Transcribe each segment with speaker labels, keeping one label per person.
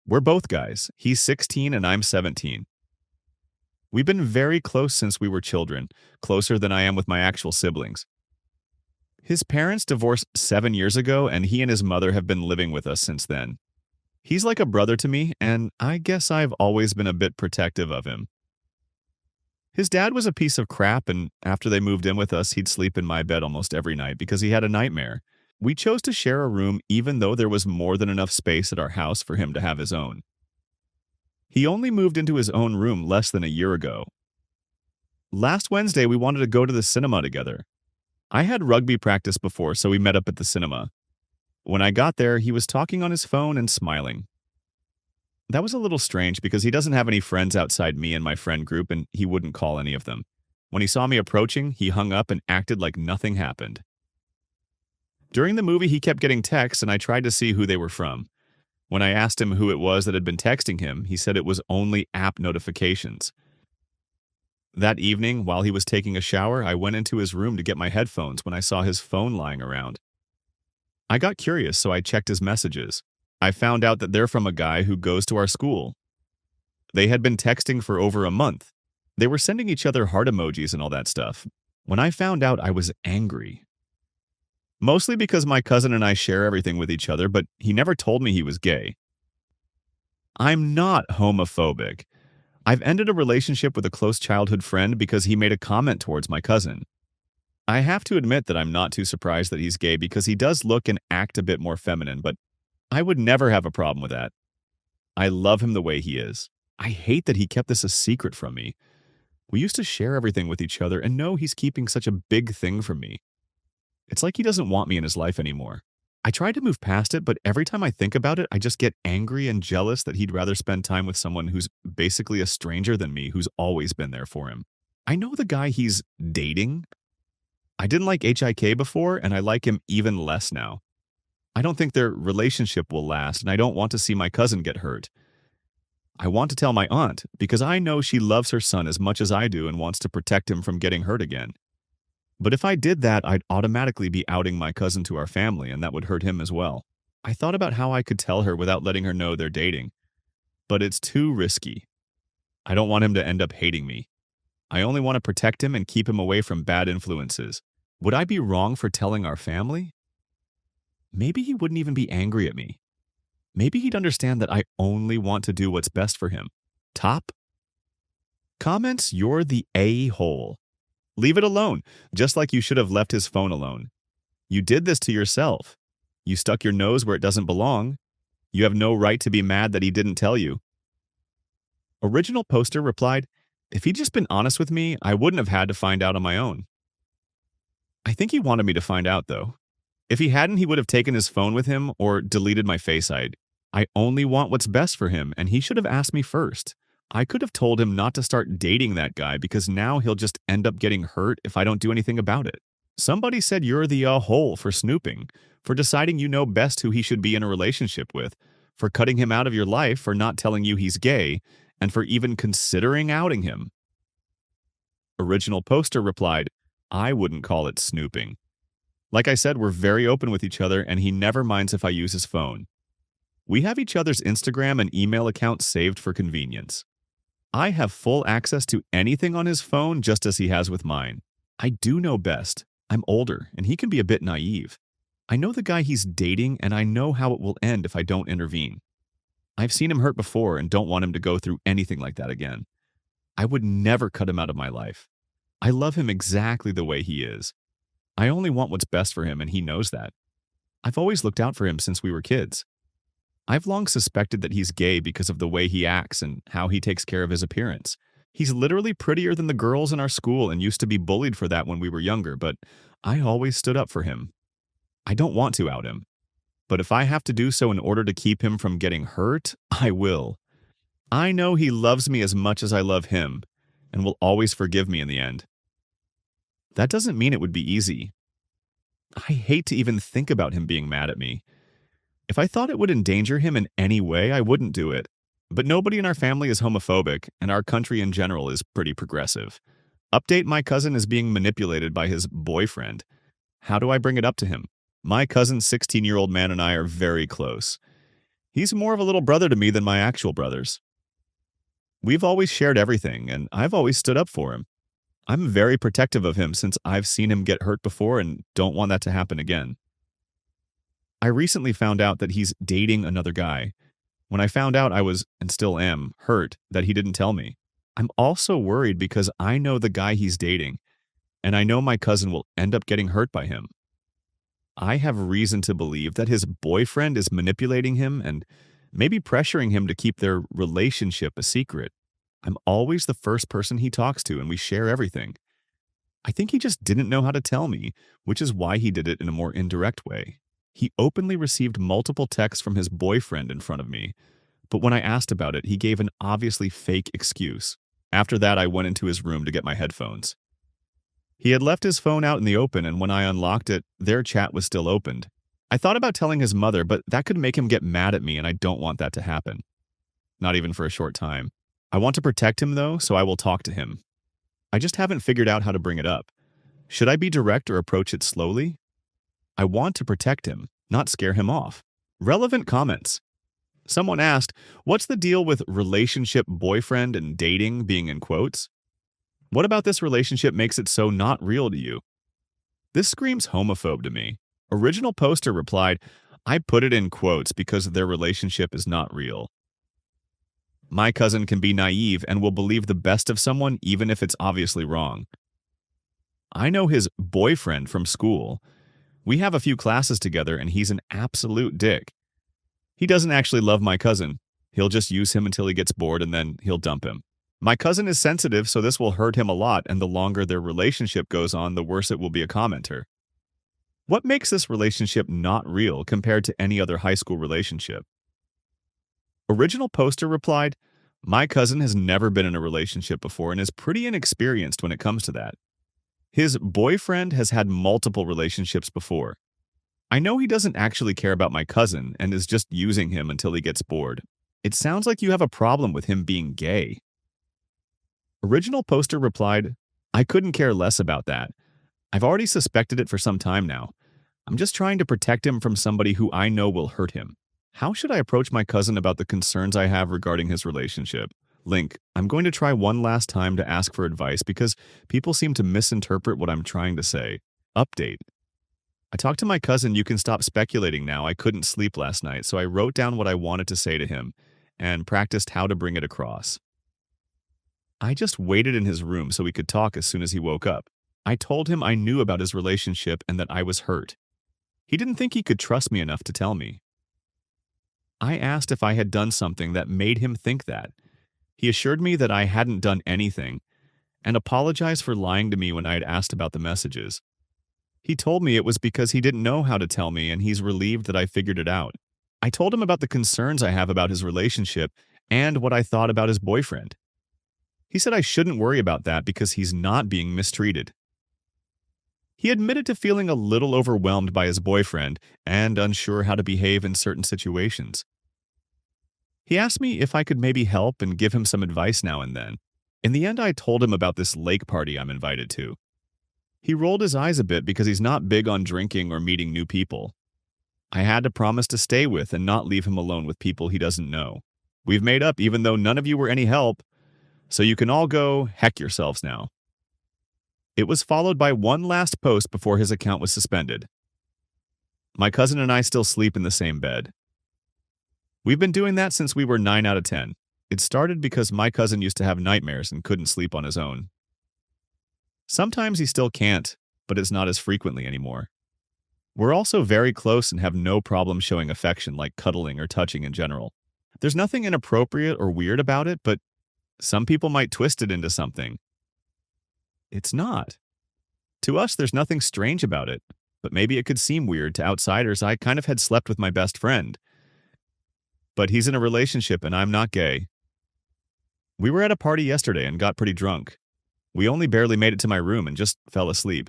Speaker 1: We're both guys. He's 16 and I'm 17. We've been very close since we were children, closer than I am with my actual siblings. His parents divorced 7 years ago, and he and his mother have been living with us since then. He's like a brother to me, and I guess I've always been a bit protective of him. His dad was a piece of crap, and after they moved in with us, he'd sleep in my bed almost every night because he had a nightmare. We chose to share a room even though there was more than enough space at our house for him to have his own. He only moved into his own room less than a year ago. Last Wednesday, we wanted to go to the cinema together. I had rugby practice before, so we met up at the cinema. When I got there, he was talking on his phone and smiling. That was a little strange because he doesn't have any friends outside me and my friend group, and he wouldn't call any of them. When he saw me approaching, he hung up and acted like nothing happened. During the movie, he kept getting texts, and I tried to see who they were from. When I asked him who it was that had been texting him, he said it was only app notifications. That evening, while he was taking a shower, I went into his room to get my headphones when I saw his phone lying around. I got curious, so I checked his messages. I found out that they're from a guy who goes to our school. They had been texting for over a month. They were sending each other heart emojis and all that stuff. When I found out, I was angry. Mostly because my cousin and I share everything with each other, but he never told me he was gay. I'm not homophobic. I've ended a relationship with a close childhood friend because he made a comment towards my cousin. I have to admit that I'm not too surprised that he's gay because he does look and act a bit more feminine, but I would never have a problem with that. I love him the way he is. I hate that he kept this a secret from me. We used to share everything with each other, and no, he's keeping such a big thing from me. It's like he doesn't want me in his life anymore. I try to move past it, but every time I think about it, I just get angry and jealous that he'd rather spend time with someone who's basically a stranger than me, who's always been there for him. I know the guy he's dating. I didn't like HIK before, and I like him even less now. I don't think their relationship will last, and I don't want to see my cousin get hurt. I want to tell my aunt, because I know she loves her son as much as I do and wants to protect him from getting hurt again. But if I did that, I'd automatically be outing my cousin to our family, and that would hurt him as well. I thought about how I could tell her without letting her know they're dating. But it's too risky. I don't want him to end up hating me. I only want to protect him and keep him away from bad influences. Would I be wrong for telling our family? Maybe he wouldn't even be angry at me. Maybe he'd understand that I only want to do what's best for him. Top? Comments, you're the a-hole. Leave it alone, just like you should have left his phone alone. You did this to yourself. You stuck your nose where it doesn't belong. You have no right to be mad that he didn't tell you. Original poster replied, if he'd just been honest with me, I wouldn't have had to find out on my own. I think he wanted me to find out, though. If he hadn't, he would have taken his phone with him or deleted my Face ID. I only want what's best for him, and he should have asked me first. I could have told him not to start dating that guy because now he'll just end up getting hurt if I don't do anything about it. Somebody said you're the hole for snooping, for deciding you know best who he should be in a relationship with, for cutting him out of your life, for not telling you he's gay, and for even considering outing him. Original poster replied, I wouldn't call it snooping. Like I said, we're very open with each other, and he never minds if I use his phone. We have each other's Instagram and email accounts saved for convenience. I have full access to anything on his phone just as he has with mine. I do know best. I'm older, and he can be a bit naive. I know the guy he's dating, and I know how it will end if I don't intervene. I've seen him hurt before and don't want him to go through anything like that again. I would never cut him out of my life. I love him exactly the way he is. I only want what's best for him, and he knows that. I've always looked out for him since we were kids. I've long suspected that he's gay because of the way he acts and how he takes care of his appearance. He's literally prettier than the girls in our school and used to be bullied for that when we were younger, but I always stood up for him. I don't want to out him, but if I have to do so in order to keep him from getting hurt, I will. I know he loves me as much as I love him and will always forgive me in the end. That doesn't mean it would be easy. I hate to even think about him being mad at me. If I thought it would endanger him in any way, I wouldn't do it. But nobody in our family is homophobic, and our country in general is pretty progressive. Update, my cousin is being manipulated by his boyfriend. How do I bring it up to him? My cousin's 16-year-old man and I are very close. He's more of a little brother to me than my actual brothers. We've always shared everything, and I've always stood up for him. I'm very protective of him since I've seen him get hurt before and don't want that to happen again. I recently found out that he's dating another guy. When I found out, I was, and still am, hurt that he didn't tell me. I'm also worried because I know the guy he's dating, and I know my cousin will end up getting hurt by him. I have reason to believe that his boyfriend is manipulating him and maybe pressuring him to keep their relationship a secret. I'm always the first person he talks to, and we share everything. I think he just didn't know how to tell me, which is why he did it in a more indirect way. He openly received multiple texts from his boyfriend in front of me, but when I asked about it, he gave an obviously fake excuse. After that, I went into his room to get my headphones. He had left his phone out in the open, and when I unlocked it, their chat was still opened. I thought about telling his mother, but that could make him get mad at me, and I don't want that to happen. Not even for a short time. I want to protect him, though, so I will talk to him. I just haven't figured out how to bring it up. Should I be direct or approach it slowly? I want to protect him, not scare him off. Relevant comments. Someone asked, what's the deal with relationship boyfriend and dating being in quotes? What about this relationship makes it so not real to you? This screams homophobe to me. Original poster replied, I put it in quotes because their relationship is not real. My cousin can be naive and will believe the best of someone even if it's obviously wrong. I know his boyfriend from school. We have a few classes together and he's an absolute dick. He doesn't actually love my cousin. He'll just use him until he gets bored and then he'll dump him. My cousin is sensitive, so this will hurt him a lot, and the longer their relationship goes on, the worse it will be a commenter. What makes this relationship not real compared to any other high school relationship? Original poster replied, my cousin has never been in a relationship before and is pretty inexperienced when it comes to that. His boyfriend has had multiple relationships before. I know he doesn't actually care about my cousin and is just using him until he gets bored. It sounds like you have a problem with him being gay. Original poster replied, I couldn't care less about that. I've already suspected it for some time now. I'm just trying to protect him from somebody who I know will hurt him. How should I approach my cousin about the concerns I have regarding his relationship? Link, I'm going to try one last time to ask for advice because people seem to misinterpret what I'm trying to say. Update. I talked to my cousin. You can stop speculating now. I couldn't sleep last night, so I wrote down what I wanted to say to him and practiced how to bring it across. I just waited in his room so we could talk as soon as he woke up. I told him I knew about his relationship and that I was hurt. He didn't think he could trust me enough to tell me. I asked if I had done something that made him think that. He assured me that I hadn't done anything and apologized for lying to me when I had asked about the messages. He told me it was because he didn't know how to tell me and he's relieved that I figured it out. I told him about the concerns I have about his relationship and what I thought about his boyfriend. He said I shouldn't worry about that because he's not being mistreated. He admitted to feeling a little overwhelmed by his boyfriend and unsure how to behave in certain situations. He asked me if I could maybe help and give him some advice now and then. In the end, I told him about this lake party I'm invited to. He rolled his eyes a bit because he's not big on drinking or meeting new people. I had to promise to stay with and not leave him alone with people he doesn't know. We've made up even though none of you were any help. So you can all go heck yourselves now. It was followed by one last post before his account was suspended. My cousin and I still sleep in the same bed. We've been doing that since we were 9 out of 10. It started because my cousin used to have nightmares and couldn't sleep on his own. Sometimes he still can't, but it's not as frequently anymore. We're also very close and have no problem showing affection like cuddling or touching in general. There's nothing inappropriate or weird about it, but some people might twist it into something. It's not. To us, there's nothing strange about it, but maybe it could seem weird to outsiders. I kind of had slept with my best friend. But he's in a relationship and I'm not gay. We were at a party yesterday and got pretty drunk. We only barely made it to my room and just fell asleep.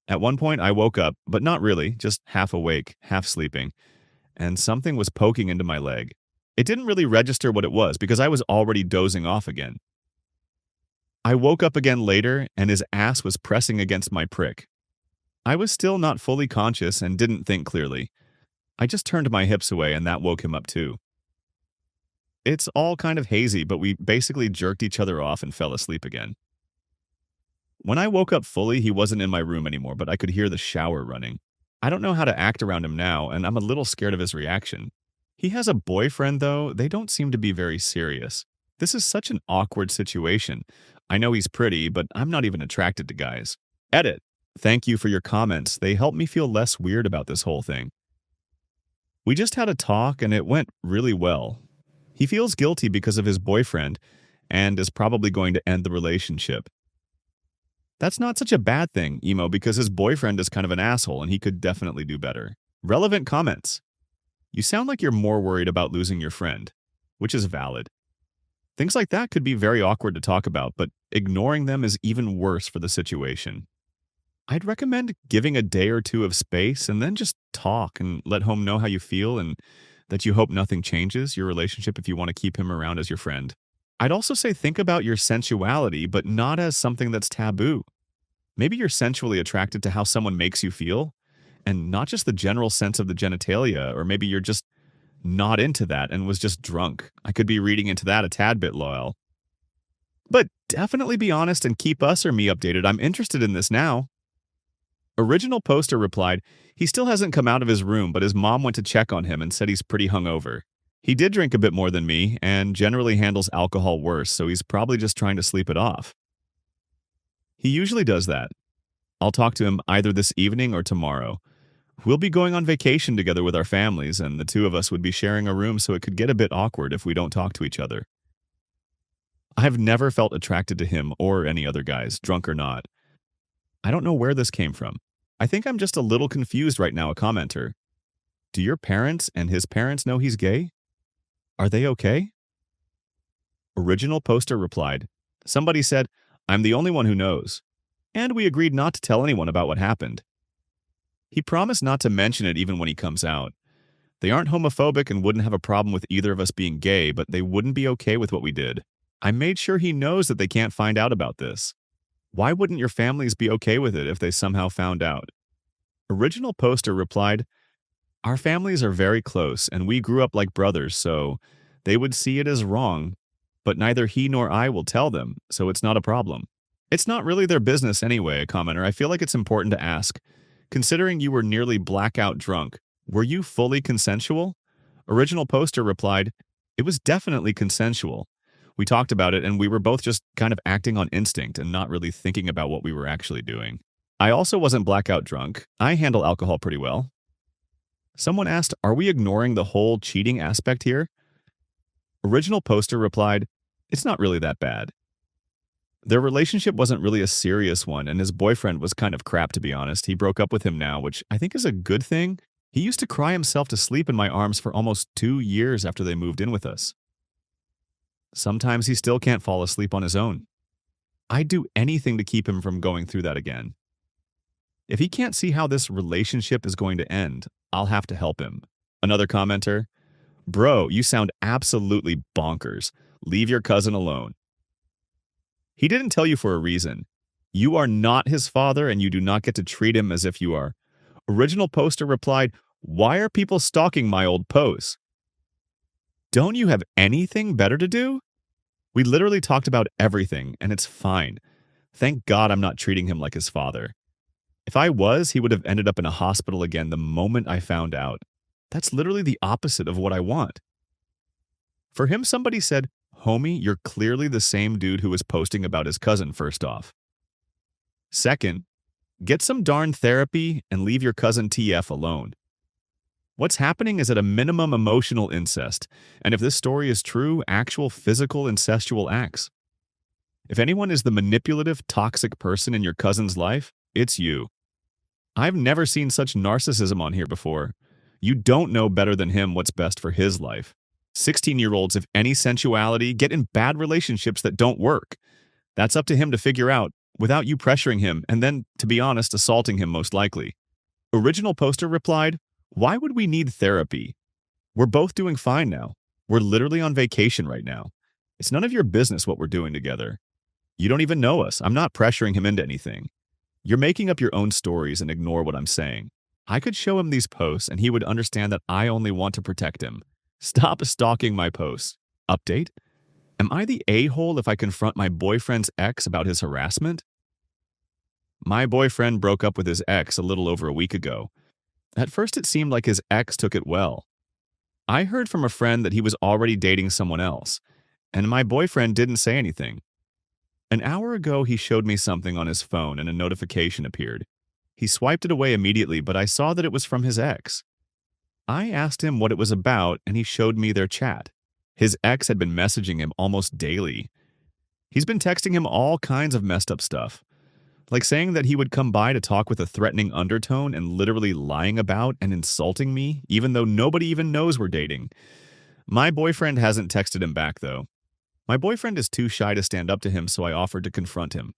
Speaker 1: At one point, I woke up, but not really, just half awake, half sleeping, and something was poking into my leg. It didn't really register what it was because I was already dozing off again. I woke up again later and his ass was pressing against my prick. I was still not fully conscious and didn't think clearly. I just turned my hips away and that woke him up too. It's all kind of hazy, but we basically jerked each other off and fell asleep again. When I woke up fully, he wasn't in my room anymore, but I could hear the shower running. I don't know how to act around him now, and I'm a little scared of his reaction. He has a boyfriend, though. They don't seem to be very serious. This is such an awkward situation. I know he's pretty, but I'm not even attracted to guys. Edit. Thank you for your comments. They help me feel less weird about this whole thing. We just had a talk, and it went really well. He feels guilty because of his boyfriend and is probably going to end the relationship. That's not such a bad thing, Emo, because his boyfriend is kind of an asshole and he could definitely do better. Relevant comments. You sound like you're more worried about losing your friend, which is valid. Things like that could be very awkward to talk about, but ignoring them is even worse for the situation. I'd recommend giving a day or two of space and then just talk and let home know how you feel and that you hope nothing changes your relationship if you want to keep him around as your friend. I'd also say think about your sensuality, but not as something that's taboo. Maybe you're sensually attracted to how someone makes you feel, and not just the general sense of the genitalia, or maybe you're just not into that and was just drunk. I could be reading into that a tad bit, Loyal. But definitely be honest and keep us or me updated. I'm interested in this now. Original Poster replied, he still hasn't come out of his room, but his mom went to check on him and said he's pretty hungover. He did drink a bit more than me and generally handles alcohol worse, so he's probably just trying to sleep it off. He usually does that. I'll talk to him either this evening or tomorrow. We'll be going on vacation together with our families, and the two of us would be sharing a room, so it could get a bit awkward if we don't talk to each other. I've never felt attracted to him or any other guys, drunk or not. I don't know where this came from. I think I'm just a little confused right now, a commenter. Do your parents and his parents know he's gay? Are they okay? Original Poster replied, somebody said, I'm the only one who knows. And we agreed not to tell anyone about what happened. He promised not to mention it even when he comes out. They aren't homophobic and wouldn't have a problem with either of us being gay, but they wouldn't be okay with what we did. I made sure he knows that they can't find out about this. Why wouldn't your families be okay with it if they somehow found out? Original Poster replied, our families are very close and we grew up like brothers, so they would see it as wrong, but neither he nor I will tell them, so it's not a problem. It's not really their business anyway, a commenter. I feel like it's important to ask. Considering you were nearly blackout drunk, were you fully consensual? Original Poster replied, it was definitely consensual. We talked about it and we were both just kind of acting on instinct and not really thinking about what we were actually doing. I also wasn't blackout drunk. I handle alcohol pretty well. Someone asked, are we ignoring the whole cheating aspect here? Original Poster replied, it's not really that bad. Their relationship wasn't really a serious one, and his boyfriend was kind of crap, to be honest. He broke up with him now, which I think is a good thing. He used to cry himself to sleep in my arms for almost 2 years after they moved in with us. Sometimes he still can't fall asleep on his own. I'd do anything to keep him from going through that again. If he can't see how this relationship is going to end, I'll have to help him. Another commenter, bro, you sound absolutely bonkers. Leave your cousin alone. He didn't tell you for a reason. You are not his father and you do not get to treat him as if you are. Original Poster replied, why are people stalking my old posts? Don't you have anything better to do? We literally talked about everything and it's fine. Thank God I'm not treating him like his father. If I was, he would have ended up in a hospital again the moment I found out. That's literally the opposite of what I want. For him, somebody said, homie, you're clearly the same dude who was posting about his cousin, first off. Second, get some darn therapy and leave your cousin TF alone. What's happening is at a minimum emotional incest, and if this story is true, actual physical incestual acts. If anyone is the manipulative, toxic person in your cousin's life, it's you. I've never seen such narcissism on here before. You don't know better than him what's best for his life. 16-year-olds, if any sensuality, get in bad relationships that don't work. That's up to him to figure out, without you pressuring him, and then, to be honest, assaulting him most likely. Original Poster replied, why would we need therapy? We're both doing fine now. We're literally on vacation right now. It's none of your business what we're doing together. You don't even know us. I'm not pressuring him into anything. You're making up your own stories and ignore what I'm saying. I could show him these posts and he would understand that I only want to protect him. Stop stalking my posts. Update? Am I the a-hole if I confront my boyfriend's ex about his harassment? My boyfriend broke up with his ex a little over a week ago. At first, it seemed like his ex took it well. I heard from a friend that he was already dating someone else, and my boyfriend didn't say anything. An hour ago, he showed me something on his phone and a notification appeared. He swiped it away immediately, but I saw that it was from his ex. I asked him what it was about, and he showed me their chat. His ex had been messaging him almost daily. He's been texting him all kinds of messed up stuff, like saying that he would come by to talk with a threatening undertone and literally lying about and insulting me, even though nobody even knows we're dating. My boyfriend hasn't texted him back, though. My boyfriend is too shy to stand up to him, so I offered to confront him.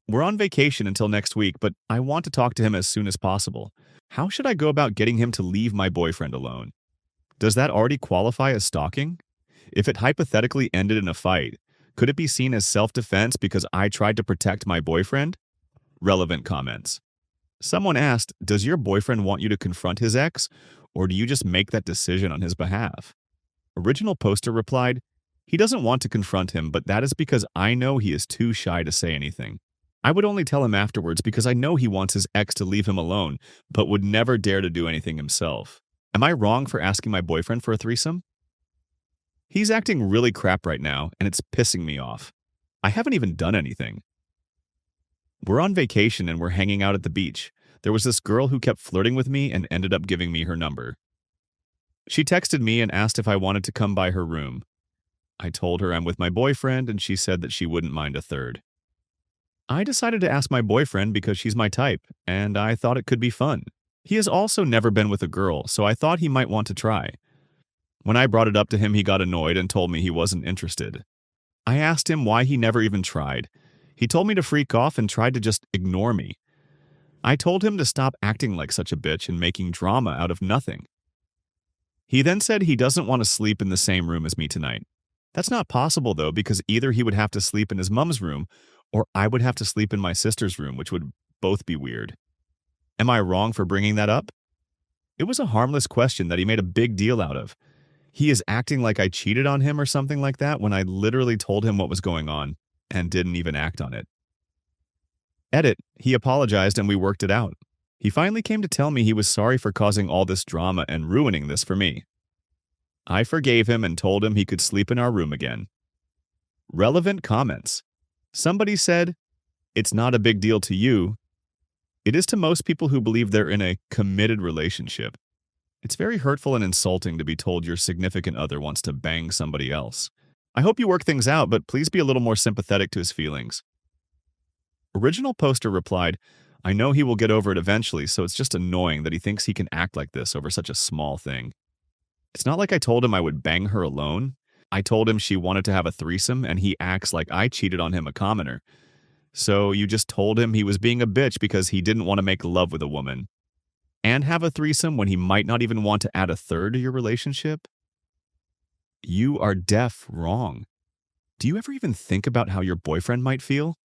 Speaker 1: We're on vacation until next week, but I want to talk to him as soon as possible. How should I go about getting him to leave my boyfriend alone? Does that already qualify as stalking? If it hypothetically ended in a fight, could it be seen as self-defense because I tried to protect my boyfriend? Relevant comments. Someone asked, does your boyfriend want you to confront his ex, or do you just make that decision on his behalf? Original poster replied, he doesn't want to confront him, but that is because I know he is too shy to say anything. I would only tell him afterwards because I know he wants his ex to leave him alone, but would never dare to do anything himself. Am I wrong for asking my boyfriend for a threesome? He's acting really crap right now, and it's pissing me off. I haven't even done anything. We're on vacation and we're hanging out at the beach. There was this girl who kept flirting with me and ended up giving me her number. She texted me and asked if I wanted to come by her room. I told her I'm with my boyfriend, and she said that she wouldn't mind a third. I decided to ask my boyfriend because she's my type, and I thought it could be fun. He has also never been with a girl, so I thought he might want to try. When I brought it up to him, he got annoyed and told me he wasn't interested. I asked him why he never even tried. He told me to freak off and tried to just ignore me. I told him to stop acting like such a bitch and making drama out of nothing. He then said he doesn't want to sleep in the same room as me tonight. That's not possible, though, because either he would have to sleep in his mom's room or I would have to sleep in my sister's room, which would both be weird. Am I wrong for bringing that up? It was a harmless question that he made a big deal out of. He is acting like I cheated on him or something like that when I literally told him what was going on and didn't even act on it. Edit, he apologized and we worked it out. He finally came to tell me he was sorry for causing all this drama and ruining this for me. I forgave him and told him he could sleep in our room again. Relevant comments. Somebody said, it's not a big deal to you. It is to most people who believe they're in a committed relationship. It's very hurtful and insulting to be told your significant other wants to bang somebody else. I hope you work things out, but please be a little more sympathetic to his feelings. Original poster replied, I know he will get over it eventually, so it's just annoying that he thinks he can act like this over such a small thing. It's not like I told him I would bang her alone. I told him she wanted to have a threesome, and he acts like I cheated on him, a commoner. So you just told him he was being a bitch because he didn't want to make love with a woman and have a threesome when he might not even want to add a third to your relationship? You are deaf wrong. Do you ever even think about how your boyfriend might feel?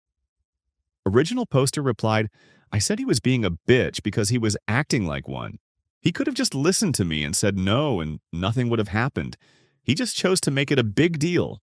Speaker 1: Original poster replied, I said he was being a bitch because he was acting like one. He could have just listened to me and said no and nothing would have happened. He just chose to make it a big deal.